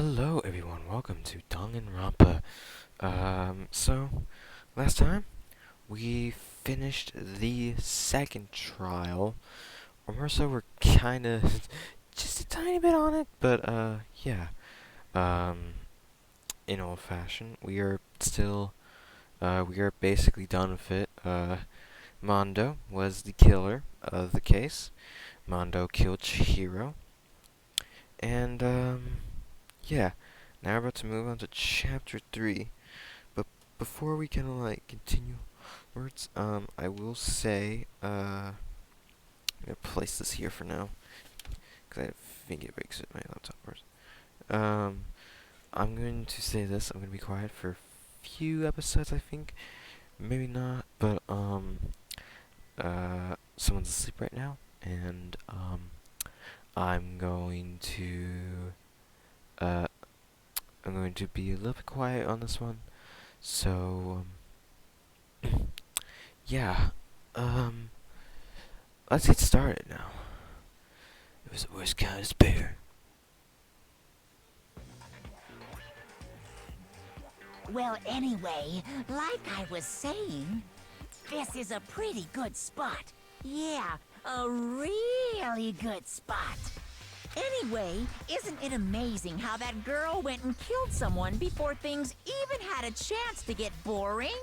Hello everyone, welcome to Dangranropatoo. So last time we finished the second trial, or more so we're kinda just a tiny bit on it, but yeah. Um in old fashion, we are still we are basically done with it. Mondo was the killer of the case. Mondo killed Chihiro. And yeah. Now we're about to move on to chapter 3. But before we kind of like continue words, I will say, I'm gonna place this here for now, because I think it breaks my laptop first. I'm going to say this, I'm gonna be quiet for a few episodes, I think. Maybe not, but, someone's asleep right now, and, I'm going to, uh, I'm going to be a little bit quiet on this one. So, yeah, let's get started now. It was the worst kind of despair. Well, anyway, like I was saying, this is a pretty good spot. Yeah, a really good spot. Anyway, isn't it amazing how that girl went and killed someone before things even had a chance to get boring?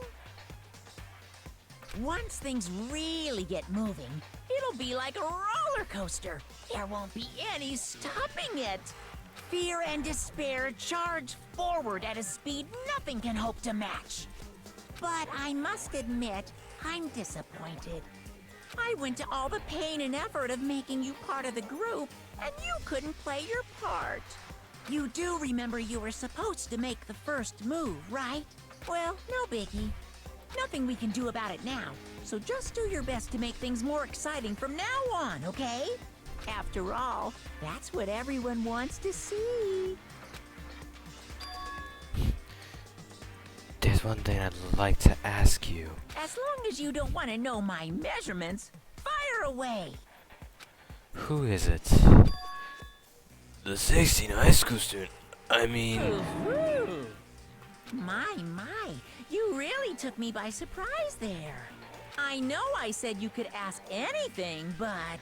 Once things really get moving, it'll be like a roller coaster. There won't be any stopping it. Fear and despair charge forward at a speed nothing can hope to match. But I must admit, I'm disappointed. I went to all the pain and effort of making you part of the group, and you couldn't play your part. You do remember you were supposed to make the first move, right? Well, no biggie. Nothing we can do about it now, so just do your best to make things more exciting from now on, okay? After all, that's what everyone wants to see. There's one thing I'd like to ask you. As long as you don't want to know my measurements, fire away. Who is it? The 16 high school student. I mean... My, you really took me by surprise there. I know I said you could ask anything, but...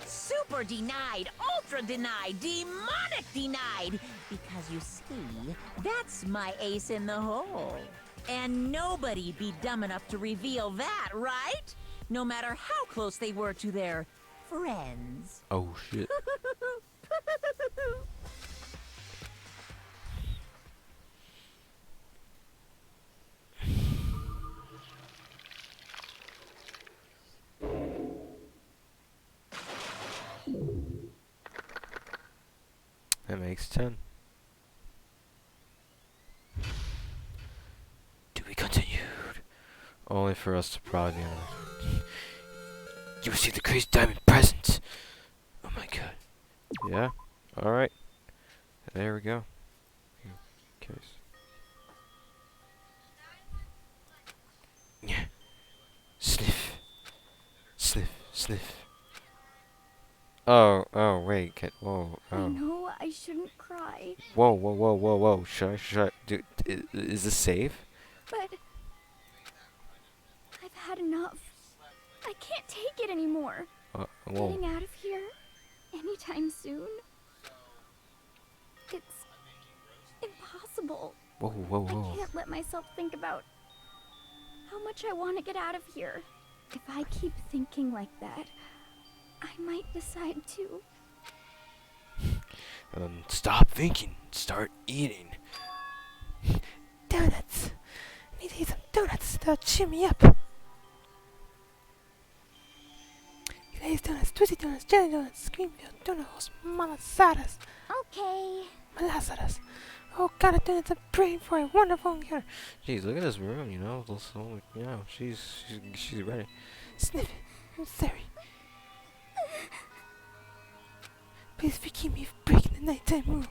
Super denied, ultra denied, demonic denied! Because you see, that's my ace in the hole. And nobody'd be dumb enough to reveal that, right? No matter how close they were to their friends. Oh shit. That makes 10. To be continued. Only for us to probably be honest. You received the crazy diamond present. Oh my god. Yeah? Alright. There we go. Case. Yeah. Sniff. Sniff. Sniff. Oh, wait. Whoa, I oh. know I shouldn't cry, Whoa. Shut. Dude, is this safe? but I've had enough. I can't take it anymore. Whoa. Getting out of here anytime soon. It's impossible. Whoa. I can't let myself think about how much I want to get out of here. If I keep thinking like that, I might decide to. Stop thinking. Start eating. Donuts. I need to eat some donuts. They'll cheer me up. Glazed donuts, twisty donuts, jelly donuts, cream-filled donut holes, malasadas, Okay. malasadas. Oh God, the donuts are praying for a wonderful cure. Jeez, look at this room. She's ready. Sniff it. I'm sorry. Please forgive me for breaking the nighttime rule,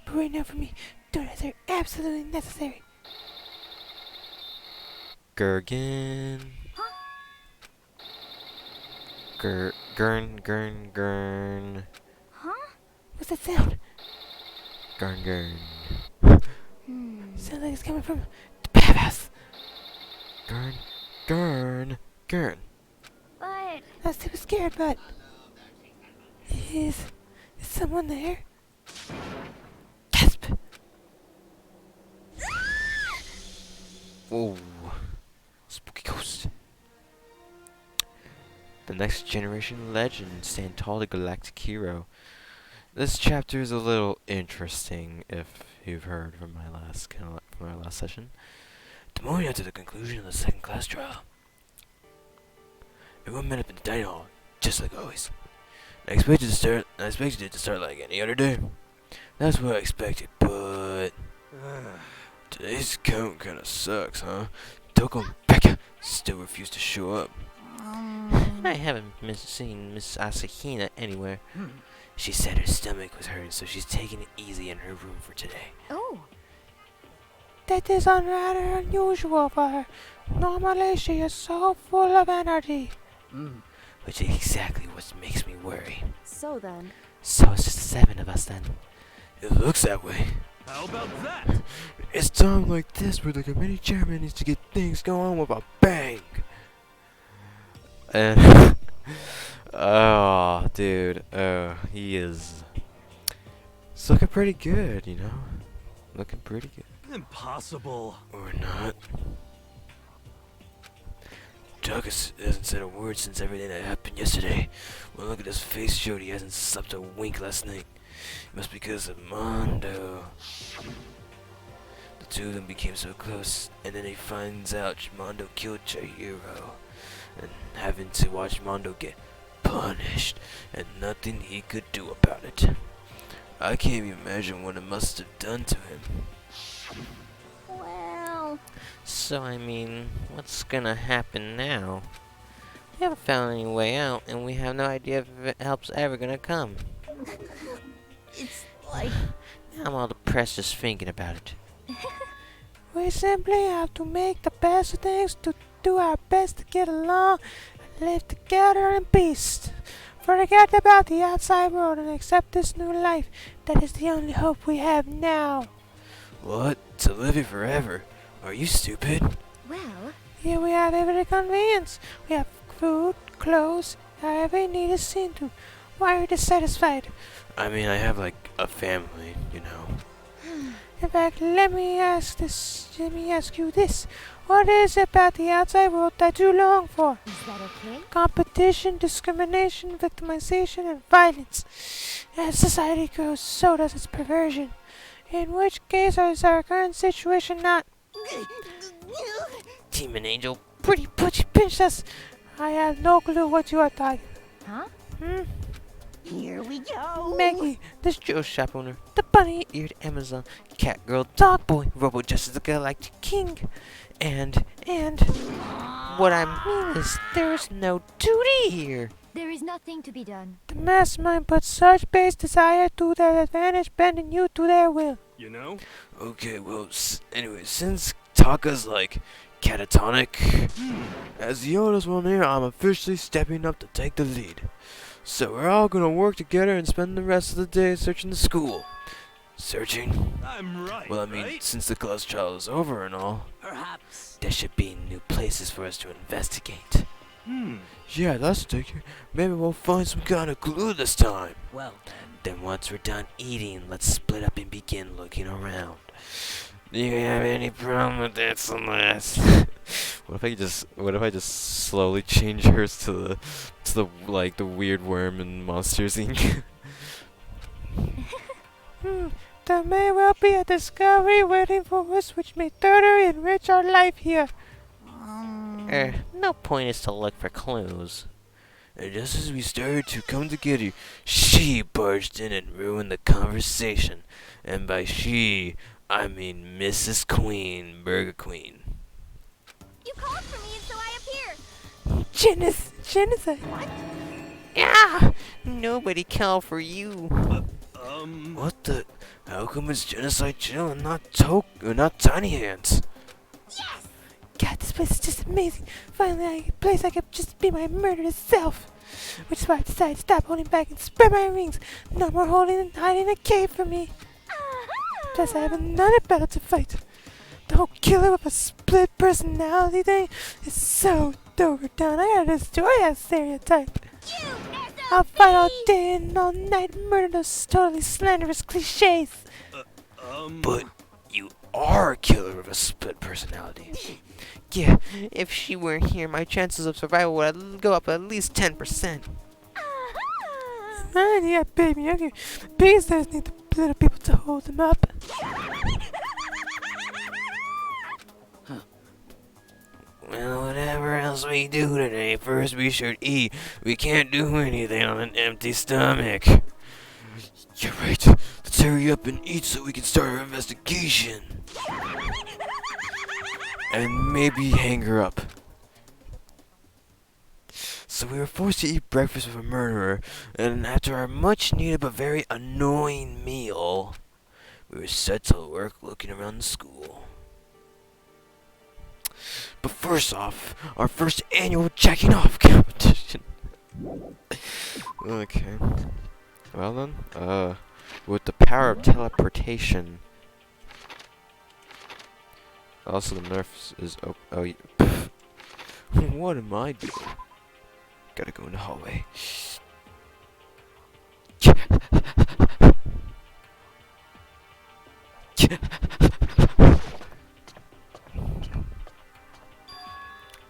but right now for me, donuts are absolutely necessary. Gurgen. Gurn. Huh? What's that sound? Garn, garn. Sounds like it's coming from the bathhouse. Garn, garn, garn. But I was super scared, but is someone there? Gasp! Whoa. Spooky ghost. The next generation legend, stand tall, the galactic hero. This chapter is a little interesting, if you've heard from my last from our last session. The morning after the conclusion of the second class trial, everyone met up in the dining hall, just like always. I expected it to start like any other day. That's what I expected, but today's count kinda sucks, huh? Toko and Becca still refuse to show up. I haven't seen Miss Asahina anywhere. She said her stomach was hurting, so she's taking it easy in her room for today. oh, That is rather unusual for her. Normally she is so full of energy. Which is exactly what makes me worry. so then. So it's just the 7 of us then. It looks that way. How about that? It's time like this where the committee chairman needs to get things going with a bang. And oh, dude, he is. It's looking pretty good, you know. Looking pretty good. Impossible. Or not. Doug hasn't said a word since everything that happened yesterday. Well, look at his face, showed he hasn't slept a wink last night. It must be because of Mondo. The two of them became so close, and then he finds out Mondo killed Chihiro, and having to watch Mondo get punished, and nothing he could do about it. I can't even imagine what it must have done to him. Well, So, I mean, what's gonna happen now? We haven't found any way out, and we have no idea if help's ever gonna come. It's like Now I'm all depressed just thinking about it. We simply have to make the best of things, to do our best to get along and live together in peace. Forget about the outside world and accept this new life. That is the only hope we have now. What? To live it forever? Are you stupid? well, Here we have every convenience. We have food, clothes, every need is seen to. Why are you dissatisfied? I mean, I have like a family, you know. In fact, let me ask you this. What is it about the outside world that you long for? is that okay? Competition, discrimination, victimization, and violence. As society grows, so does its perversion. In which case is our current situation not Demon Angel. pretty putchy princess? I have no clue what you are talking. Huh? here we go. Maggie, This Joe shop owner, the bunny-eared Amazon, cat girl, dog boy, Robo Justice, the Galactic King, and what I mean is there is no duty here. There is nothing to be done. the mastermind put such base desire to their advantage, bending you to their will. You know? Okay, well, anyway, since Taka's like catatonic, as the oldest one here, I'm officially stepping up to take the lead. So we're all gonna work together and spend the rest of the day searching the school. Searching? I'm right. Well, I mean, right? since the class trial is over and all, Perhaps. there should be new places for us to investigate. Yeah, that's sticky. Maybe we'll find some kind of clue this time. Well, Then once we're done eating, let's split up and begin looking around. Do you have any problem with that, Celeste? What if I just slowly change hers to the like the weird worm in Monsters Inc. There may well be a discovery waiting for us which may further enrich our life here. No point is to look for clues. And just as we started to come together, she barged in and ruined the conversation. And by she, I mean Mrs. Queen, Burger Queen. You called for me and so I appear. Genocide. Yeah! Nobody called for you. What? What the? How come it's Genocide Chill and not Tiny Hands? God, this place is just amazing. Finally, a place I could just be my murderous self. Which is why I decided to stop holding back and spread my wings. No more holding and hiding in a cave for me. Plus, I have another battle to fight. The whole killer with a split personality thing is so overdone. I gotta destroy that stereotype. I'll fight all day and all night, murder those totally slanderous cliches. But you are a killer with a split personality. Yeah, if she weren't here, my chances of survival would go up at least 10%. Man, yeah, baby, okay. Biggest things need the little people to hold them up. Well, whatever else we do today, first we should eat. We can't do anything on an empty stomach. You're right. Let's hurry up and eat so we can start our investigation. And maybe hang her up. So we were forced to eat breakfast with a murderer, and after our much needed but very annoying meal, we were set to work looking around the school. But first off, our first annual jacking off competition. Okay. Well then, with the power of teleportation. Also, the nerf is what am I doing? Gotta go in the hallway.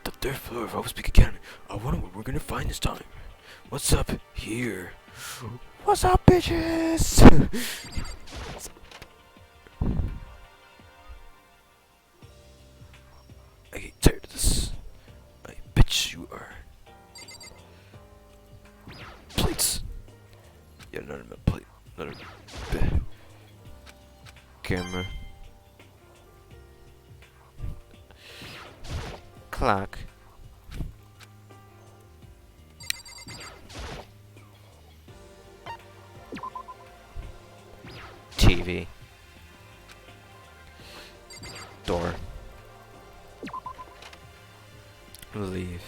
The third floor of Havoc Academy. I wonder what we're gonna find this time. What's up here? What's up, bitches? I get tired of this. I bet you are. Plates. Yeah, not a plate. Not a camera. Clock. TV. Door. Leave.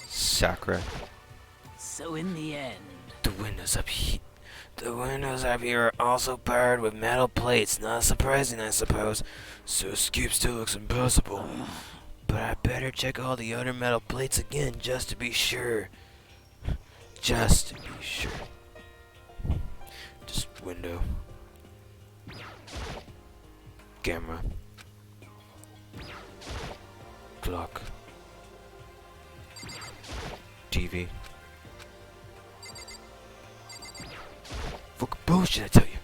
Sakura. So in the end, The windows up here are also powered with metal plates. Not surprising, I suppose. So escape still looks impossible. But I better check all the other metal plates again just to be sure. Just to be sure. Just window. Camera. Clock. TV. Fuck bullshit, I tell you.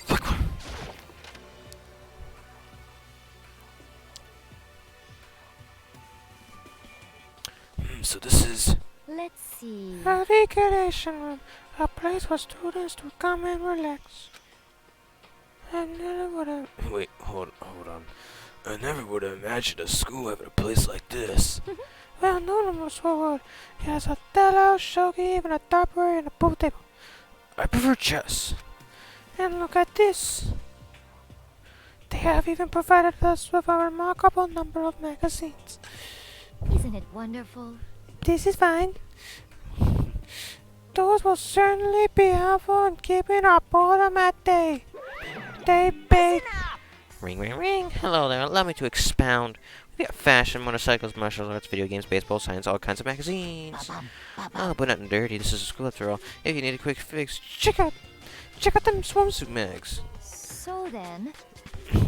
Fuck one. So this is Let's see. A recreation room. A place for students to come and relax. I never would have. wait, hold on. I never would have imagined a school having a place like this. Well, no one was forward. It has a tello, shogi, even a topper, and a pool table. I prefer chess. And look at this. They have even provided us with a remarkable number of magazines. Isn't it wonderful? This is fine. Those will certainly be helpful in keeping our boredom at bay. They bake. Ring, ring, ring. Hello there. Allow me to expound. We got fashion, motorcycles, martial arts, video games, baseball, science, all kinds of magazines. Oh, but nothing dirty. This is a school after all. If you need a quick fix, check out them swimsuit mags. So then,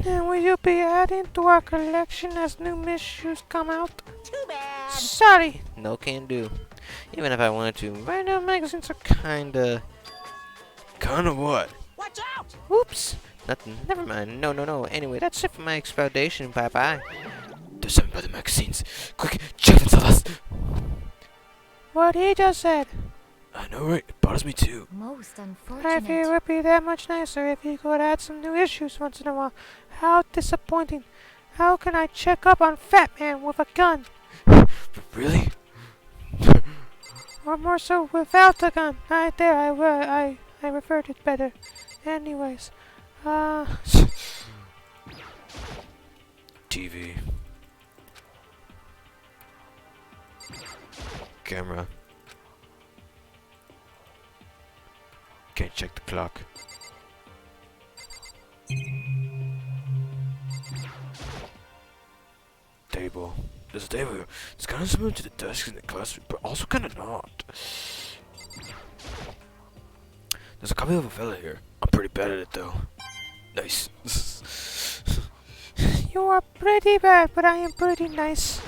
And will you be adding to our collection as new issues come out? too bad. Sorry. No can do. Even if I wanted to. Right now, magazines are kinda what? Watch out! Oops. Nothing. Never mind. No. Anyway, that's it for my expoundation. Bye-bye. There's something by the magazines. Quick, check them, fellas. What he just said. I know, right? It bothers me too. most I feel it unfortunate. would be that much nicer if you could add some new issues once in a while. How disappointing. How can I check up on Fat Man with a gun? Really? Or more so, without a gun. I referred it better. Anyways, TV. Camera. Can't check the clock. Table. There's a table here. It's kind of similar to the desks in the classroom, but also kind of not. There's a copy of a fella here. I'm pretty bad at it though. Nice. You are pretty bad, but I am pretty nice.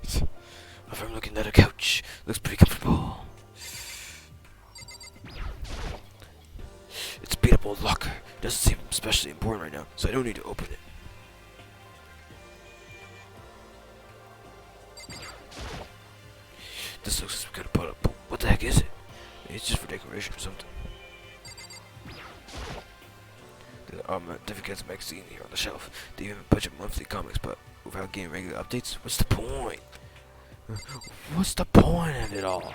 If I'm looking at a couch, looks pretty comfortable. It's a beat up old locker. Doesn't seem especially important right now, so I don't need to open it. This looks like we could put up. What the heck is it? Maybe it's just for decoration or something. The Difficult magazine here on the shelf. They even have a bunch of monthly comics, but without getting regular updates, what's the point? What's the point of it all?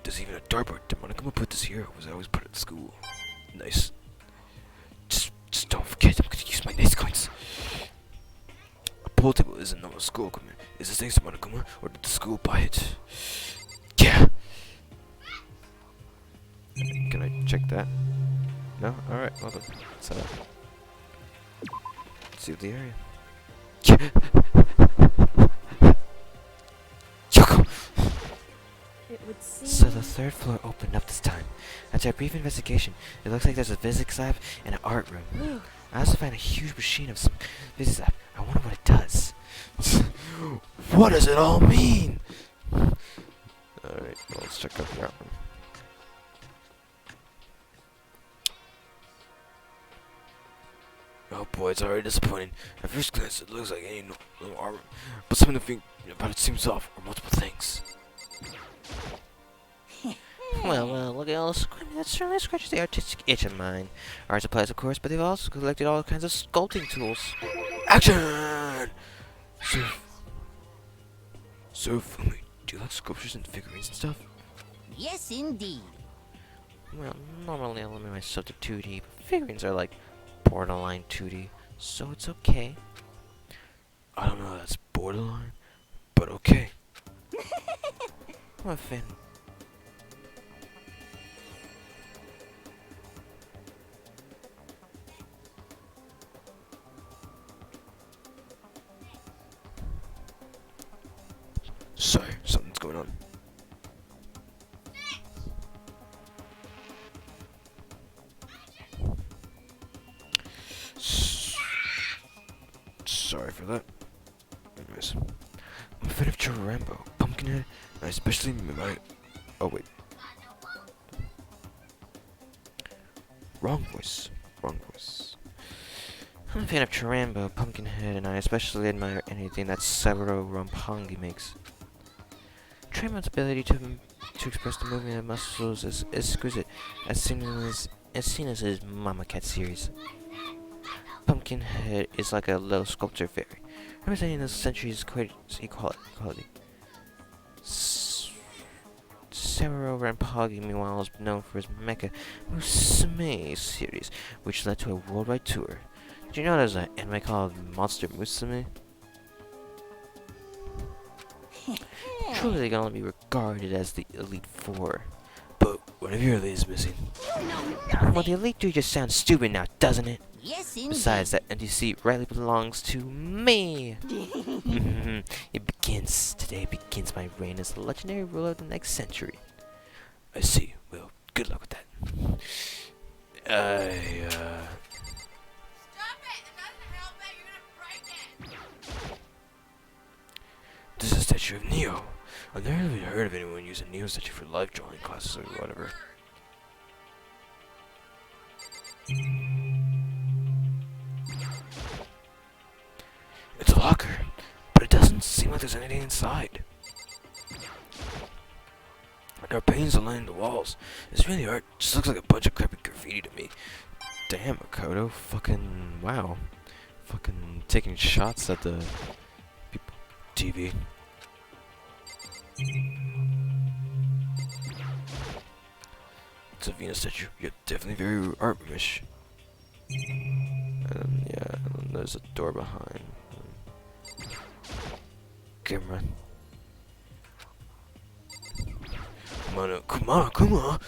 There's even a dartboard. Did Monokuma put this here, or was I always put it at school? Nice. Just don't forget, I'm gonna use my nice coins. A pool table isn't normal school equipment. Is this thanks to Monokuma, or did the school buy it? Yeah! Can I check that? No? Alright, well then. Set up. Let's see the area. Yeah! It would seem. So the third floor opened up this time. After a brief investigation, it looks like there's a physics lab and an art room. I also found a huge machine of some physics lab. I wonder what it does. What does it all mean? Alright, well, let's check out the art room. Oh boy, it's already disappointing. At first glance, it looks like any normal art room, but something to think about it seems off, or multiple things. Well, look at all this equipment. That certainly scratches the artistic itch of mine. Art supplies, of course, but they've also collected all kinds of sculpting tools. Action! So, Fumi, do you like sculptures and figurines and stuff? Yes, indeed. Well, normally I limit myself to 2D, but figurines are like borderline 2D, so it's okay. I don't know if that's borderline, but okay. I'm a fan. Sorry, something's going on. Sorry for that. Anyways, I'm a fan of Rambo, Pumpkinhead, and I especially my. Oh wait. Wrong voice. Wrong voice. I'm a fan of Chirambo, Pumpkinhead, and I especially admire anything that Saburo Rampongi makes. Chirambo's ability to express the movement of muscles is exquisite, as seen as his Mama Cat series. Pumpkinhead is like a little sculpture fairy, representing the century's equality. Saburo Rampongi, meanwhile, is known for his Mecha Musume series, which led to a worldwide tour. Did you know there's an anime called Monster Musume? Truly, they can only be regarded as the Elite Four. But one of your elite is missing. Well, the Elite Three just sounds stupid now, doesn't it? Yes, indeed. Besides, that empty seat rightly belongs to me. Today begins my reign as the legendary ruler of the next century. I see. Well, good luck with that. Stop it! That doesn't help it! You're gonna break it! This is a statue of Neo. I've never really heard of anyone using Neo statue for life drawing classes or whatever. It's a locker, but it doesn't seem like there's anything inside. There are paintings lining the walls. It's really art. Just looks like a bunch of crappy graffiti to me. Damn, Makoto. Fucking wow. Fucking taking shots at the people. TV. It's a Venus statue. You're definitely very art-ish. Yeah, There's a door behind. Camera. Monokuma.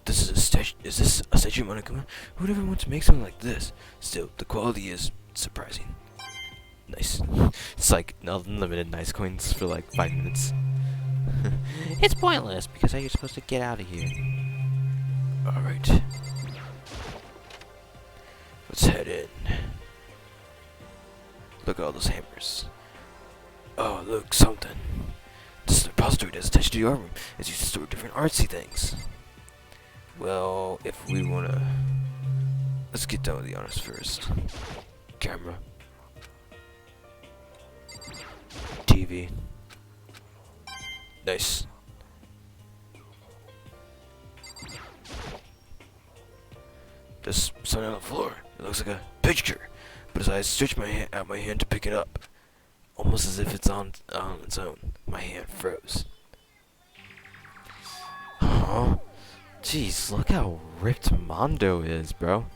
This is a statue. Is this a statue of Monokuma? Who'd ever want to make something like this? Still, the quality is surprising. Nice. It's like unlimited nice coins for like 5 minutes. It's pointless because how you're supposed to get out of here. Alright. Let's head in. Look at all those hammers. Oh, look, something. This repository does attached to the art room. It's used to store different artsy things. Well, if we wanna... Let's get done with the honors first. Camera. TV. Nice. There's something on the floor. It looks like a picture. But as I stretch out my hand to pick it up, almost as if it's on its own, my hand froze. Huh? Jeez, look how ripped Mondo is, bro.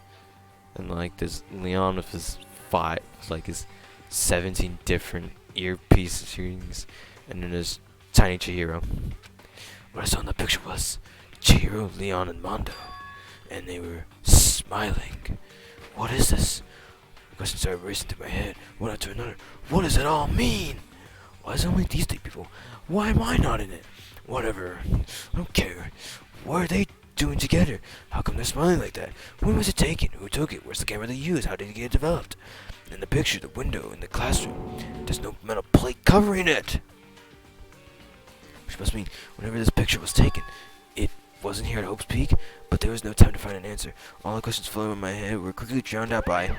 And like this Leon with his his 17 different earpiece earrings, and then there's Tiny Chihiro. What I saw in the picture was Chihiro, Leon, and Mondo, and they were smiling. What is this? The question started racing through my head, one after another. What does it all mean? Why is it only these 3 people? Why am I not in it? Whatever. I don't care. What are they doing together? How come they're smiling like that? When was it taken? Who took it? Where's the camera they used? How did it get developed? In the picture, the window in the classroom, there's no metal plate covering it. Which must mean whenever this picture was taken, it wasn't here at Hope's Peak, but there was no time to find an answer. All the questions floating in my head were quickly drowned out by...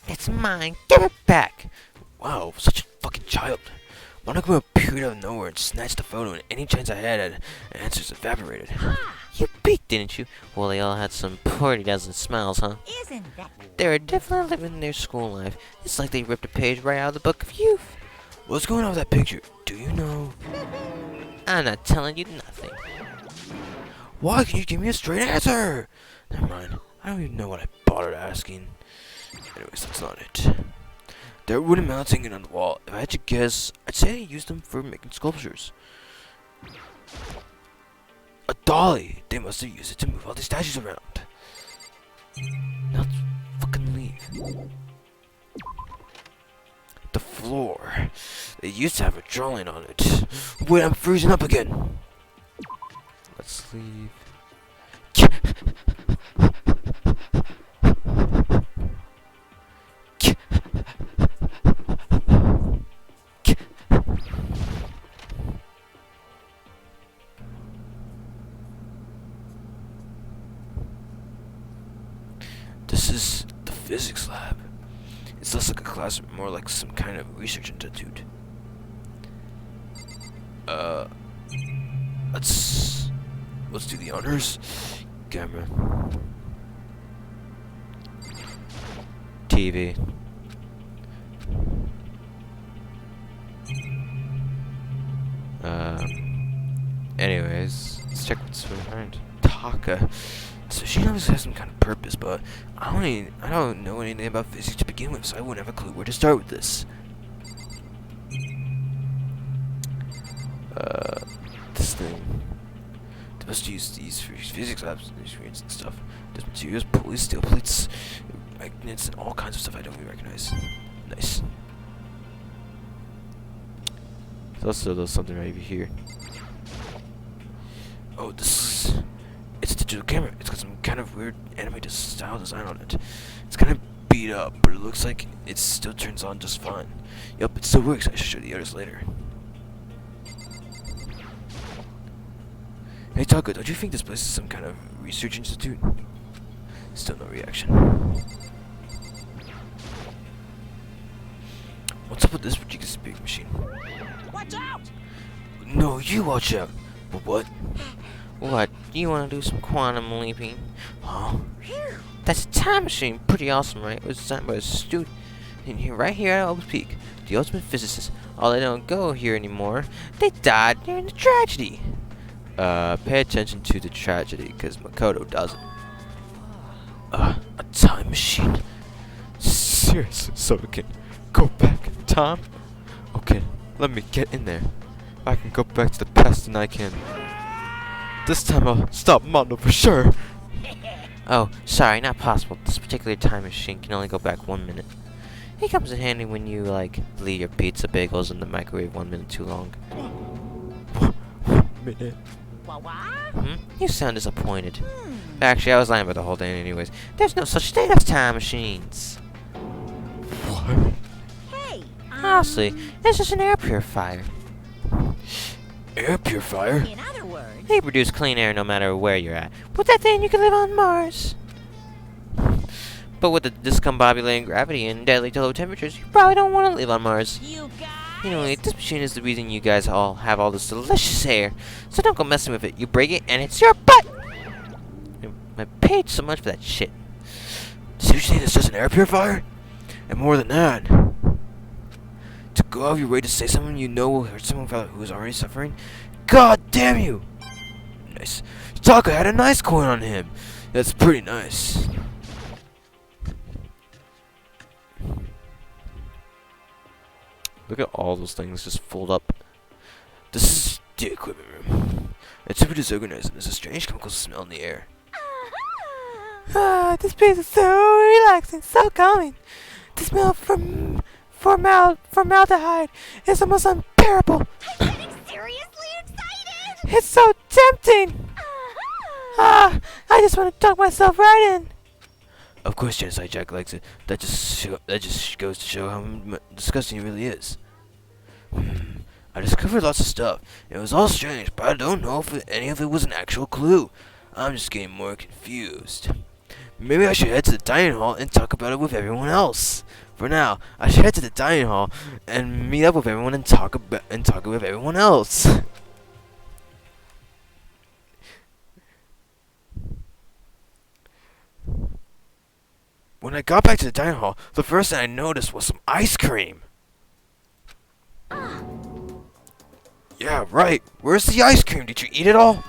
It's mine. Give it back. Wow, such a fucking child. Monokuma appeared out of nowhere and snatched the photo, and any chance I had at answers evaporated. You peeked, didn't you? Well, they all had some pretty dozen smiles, huh? Isn't that They were definitely living their school life. It's like they ripped a page right out of the book of youth. What's going on with that picture? Do you know? I'm not telling you nothing. Why can't you give me a straight answer? Never mind. I don't even know what I bothered asking. Anyways, that's not it. There are wooden mounts hanging on the wall. If I had to guess, I'd say they used them for making sculptures. A dolly! They must have used it to move all these statues around. Now let's fucking leave. The floor. They used to have a drawing on it. Wait, I'm freezing up again. Let's leave. This is the physics lab. It's less like a classroom, more like some kind of research institute. Let's do the honors. Camera. TV. Anyways, let's check what's behind Taka. So she obviously has some kind of purpose, but I don't know anything about physics to begin with, so I wouldn't have a clue where to start with this. This thing. They must use these for physics labs and experience and stuff. There's materials, pulleys, steel plates, magnets, and all kinds of stuff I don't even recognize. Nice. There's also something right over here. Oh, it's a digital camera. It's got some kind of weird anime style design on it. It's kind of beat up, but it looks like it still turns on just fine. Yup, it still works. I should show the others later. Hey Taco, don't you think this place is some kind of research institute? Still no reaction. What's up with this particular speaking machine? Watch out! No, you watch out. But what? What? Do you want to do some quantum leaping? Huh? That's a time machine. Pretty awesome, right? It was designed by a student right here at Hope's Peak. The ultimate physicist. Although they don't go here anymore. They died during the tragedy. Pay attention to the tragedy, because Makoto doesn't. A time machine? Seriously, so we can go back in time? Okay, let me get in there. If I can go back to the past, then I can. This time I'll stop Mondo for sure. Oh, sorry, not possible. This particular time machine can only go back 1 minute. It comes in handy when you, like, leave your pizza bagels in the microwave 1 minute too long. 1 minute? What? You sound disappointed. Actually, I was lying about the whole thing anyways. There's no such thing as time machines. What? Hey, Honestly, it's just an air purifier. Air purifier? in other words, They produce clean air no matter where you're at. With that thing, you can live on Mars. But with the discombobulating gravity and deadly to low temperatures, you probably don't want to live on Mars. you guys. Anyway, this machine is the reason you guys all have all this delicious air. So don't go messing with it. You break it, and it's your butt! I paid so much for that shit. So you're saying it's just an air purifier? And more than that, to go out of your way to say something you know will hurt someone who is already suffering? God damn you! Nice. Taka had a nice coin on him. That's pretty nice. Look at all those things just fold up. This is the equipment room. It's super disorganized and there's a strange chemical smell in the air. Ah, this place is so relaxing, so calming. The smell from formaldehyde is almost unbearable. I'm getting seriously excited! It's so tempting. Ah, I just want to dunk myself right in. Of course, Genocide Jack likes it. That just goes to show how disgusting it really is. I discovered lots of stuff. It was all strange, but I don't know if any of it was an actual clue. I'm just getting more confused. Maybe I should head to the dining hall and talk about it with everyone else. For now, I should head to the dining hall and meet up with everyone and talk with everyone else. When I got back to the dining hall, the first thing I noticed was some ice cream. Yeah, right. Where's the ice cream? Did you eat it all?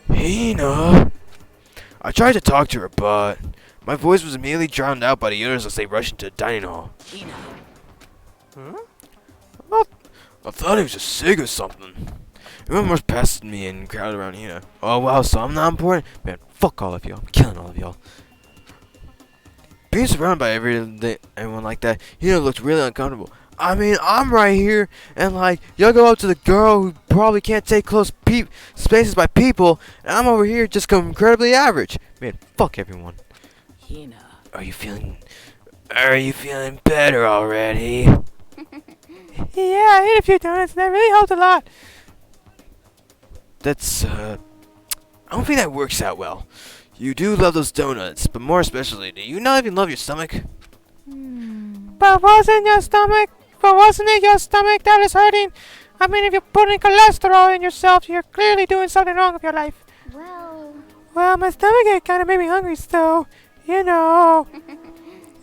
Hina. I tried to talk to her, but my voice was immediately drowned out by the others as they rushed into the dining hall. I thought he was just sick or something. Everyone rushed past me and crowded around Hina. Oh wow, so I'm not important? Man, fuck all of y'all. I'm killing all of y'all. Being surrounded by everyone like that, Hina looked really uncomfortable. I mean, I'm right here, and like, y'all go up to the girl who probably can't take close spaces by people, and I'm over here just incredibly average. Man, fuck everyone. Hina. Are you feeling better already? Yeah, I ate a few donuts and that really helped a lot. That's, I don't think that works out well. You do love those donuts, but more especially, do you not even love your stomach? But wasn't it your stomach that is hurting? I mean, if you're putting cholesterol in yourself, you're clearly doing something wrong with your life. Well, my stomach ache kind of made me hungry, so, you know.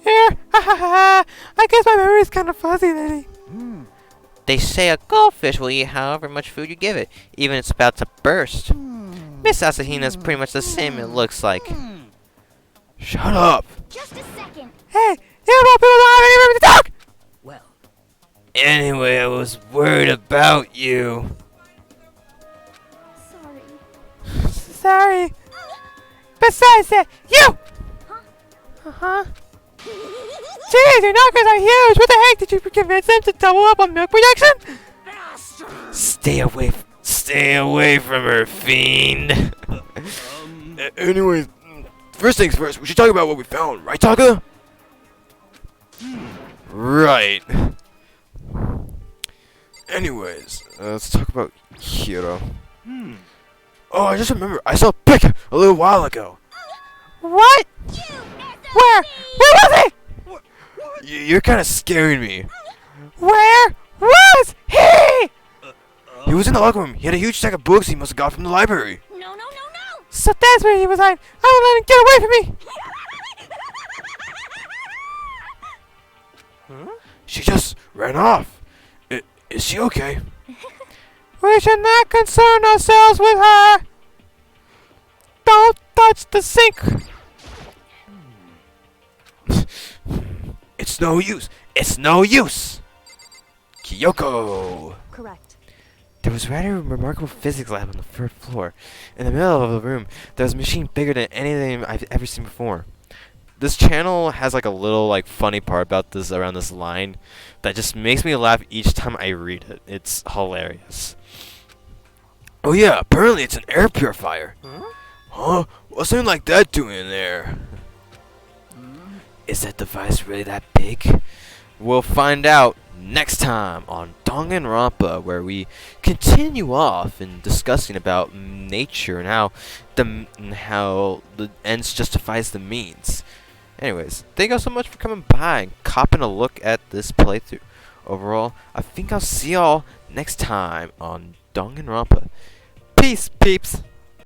Here, ha ha ha. I guess my memory's kind of fuzzy lately. They say a goldfish will eat however much food you give it, even if it's about to burst. Miss Asahina's pretty much the same, it looks like. Shut up! Just a second. Hey, you people don't have any room to talk! Well, Anyway, I was worried about you. Sorry. Sorry. Besides that, you! Uh-huh. Jeez, your knockers are huge! What the heck, did you convince them to double up on milk production? Stay away from her, fiend. Anyways, first things first, we should talk about what we found, right, Taka? Right. Anyways, let's talk about Hiro. Oh, I just remember, I saw a pic a little while ago. What? Where? Where was he? You're kind of scaring me. Where was he? He was in the locker room. He had a huge stack of books he must have got from the library. No. So that's where he was hiding. I won't let him get away from me. She just ran off. Is she okay? We should not concern ourselves with her. Don't touch the sink. It's It's no use. It's no use. Kyoko. Correct. There was a rather remarkable physics lab on the third floor. In the middle of the room, there was a machine bigger than anything I've ever seen before. This channel has like a little like funny part about this around this line that just makes me laugh each time I read it. It's hilarious. Oh yeah, apparently it's an air purifier. Huh? What's something like that doing in there? Is that device really that big? We'll find out next time on Danganronpa, where we continue off in discussing about nature and how the ends justifies the means. Anyways, thank you so much for coming by and copping a look at this playthrough. Overall, I think I'll see y'all next time on Danganronpa. Peace, peeps!